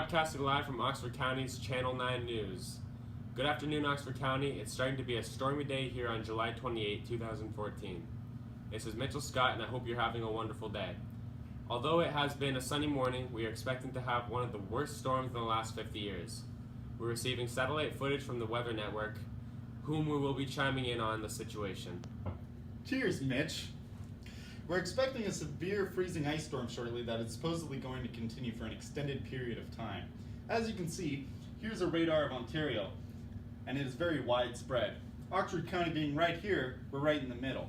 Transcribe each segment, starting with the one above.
Broadcasting live from Oxford County's Channel 9 News. Good afternoon, Oxford County. It's starting to be a stormy day here on July 28, 2014. This is Mitchell Scott, and I hope you're having a wonderful day. Although it has been a sunny morning, we are expecting to have one of the worst storms in the last 50 years. We're receiving satellite footage from the Weather Network, whom we will be chiming in on the situation. Cheers, Mitch. We're expecting a severe freezing ice storm shortly that is supposedly going to continue for an extended period of time. As you can see, here's a radar of Ontario, and it is very widespread. Oxford County being right here, we're right in the middle.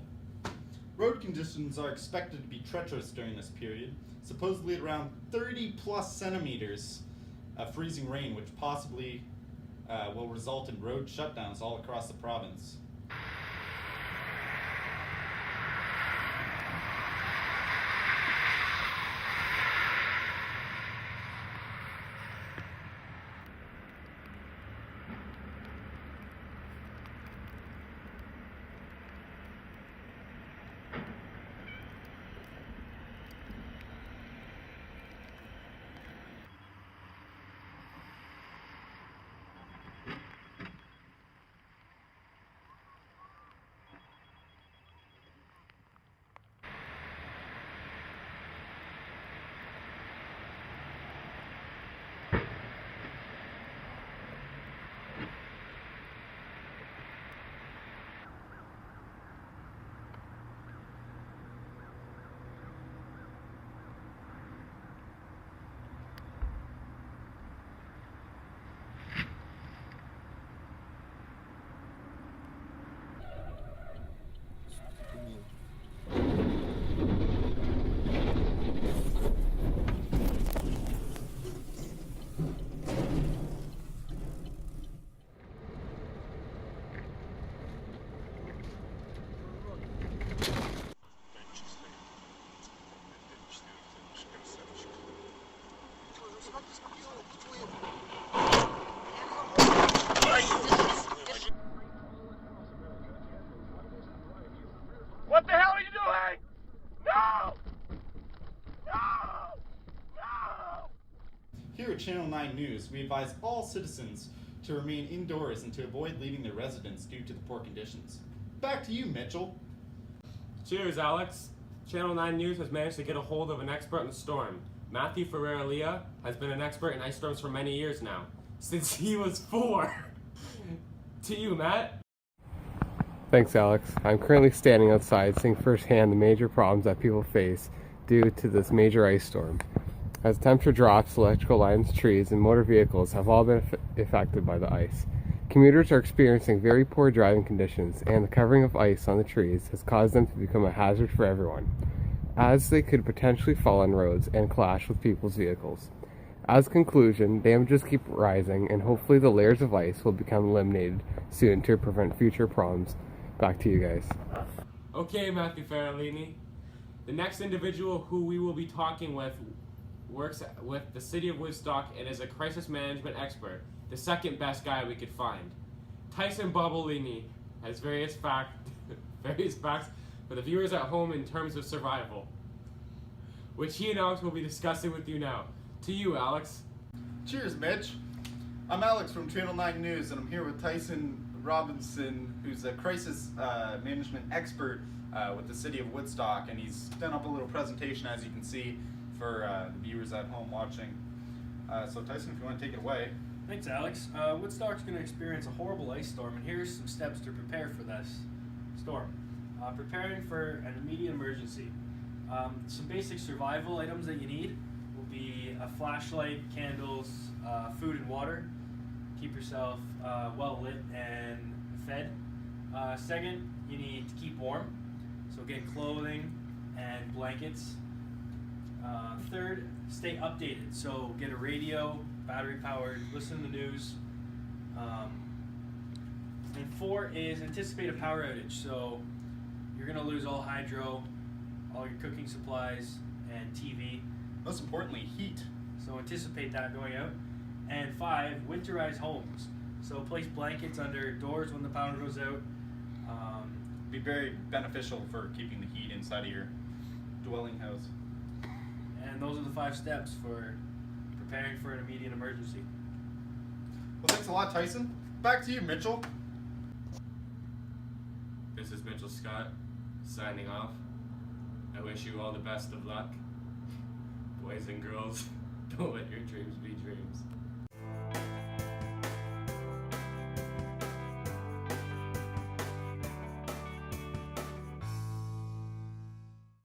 Road conditions are expected to be treacherous during this period, supposedly at around 30 plus centimeters of freezing rain, which possibly will result in road shutdowns all across the province. What the hell are you doing? No! No! No! Here at Channel 9 News, we advise all citizens to remain indoors and to avoid leaving their residence due to the poor conditions. Back to you, Mitchell. Cheers, Alex. Channel 9 News has managed to get a hold of an expert in the storm. Matthew Ferreira has been an expert in ice storms for many years now, since he was 4. To you, Matt. Thanks, Alex. I'm currently standing outside seeing firsthand the major problems that people face due to this major ice storm. As temperature drops, electrical lines, trees, and motor vehicles have all been affected by the ice. Commuters are experiencing very poor driving conditions, and the covering of ice on the trees has caused them to become a hazard for everyone, as they could potentially fall on roads and clash with people's vehicles. As conclusion, damages keep rising, and hopefully the layers of ice will become eliminated soon to prevent future problems. Back to you guys. Okay, Matthew Ferrellini. The next individual who we will be talking with works with the City of Woodstock and is a crisis management expert, the second best guy we could find. Tyson Bobolini has various facts for the viewers at home in terms of survival, which he and Alex will be discussing with you now. To you, Alex. Cheers, Mitch. I'm Alex from Channel 9 News, and I'm here with Tyson Robinson, who's a crisis management expert with the City of Woodstock, and he's done up a little presentation, as you can see, for the viewers at home watching. So Tyson, if you want to take it away. Thanks, Alex. Woodstock's going to experience a horrible ice storm, and here's some steps to prepare for this storm. Preparing for an immediate emergency. Some basic survival items that you need will be a flashlight, candles, food and water. Keep yourself well lit and fed. Second, you need to keep warm, so get clothing and blankets. Third, stay updated, so get a radio, battery powered, listen to the news. And 4 is anticipate a power outage, so you're going to lose all hydro, all your cooking supplies, and TV. Most importantly, heat. So anticipate that going out. And 5, winterize homes. So place blankets under doors when the power goes out. Be very beneficial for keeping the heat inside of your dwelling house. And those are the 5 steps for preparing for an immediate emergency. Well, thanks a lot, Tyson. Back to you, Mitchell. This is Mitchell Scott, signing off. I wish you all the best of luck. Boys and girls, don't let your dreams be